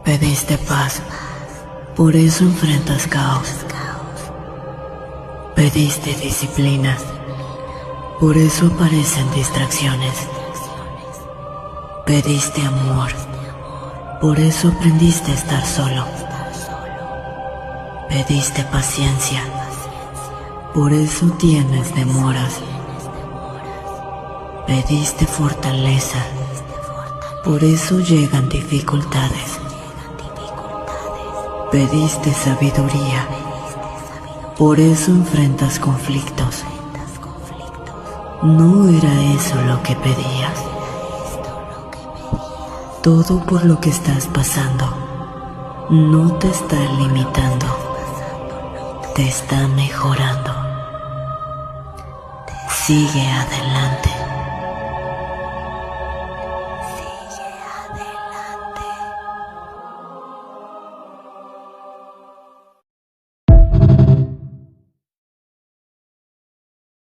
Pediste paz, por eso enfrentas caos. Pediste disciplina, por eso aparecen distracciones. Pediste amor, por eso aprendiste a estar solo. Pediste paciencia, por eso tienes demoras. Pediste fortaleza, por eso llegan dificultades. Pediste sabiduría, por eso enfrentas conflictos. No era eso lo que pedías. Todo por lo que estás pasando no te está limitando, te está mejorando. Sigue adelante.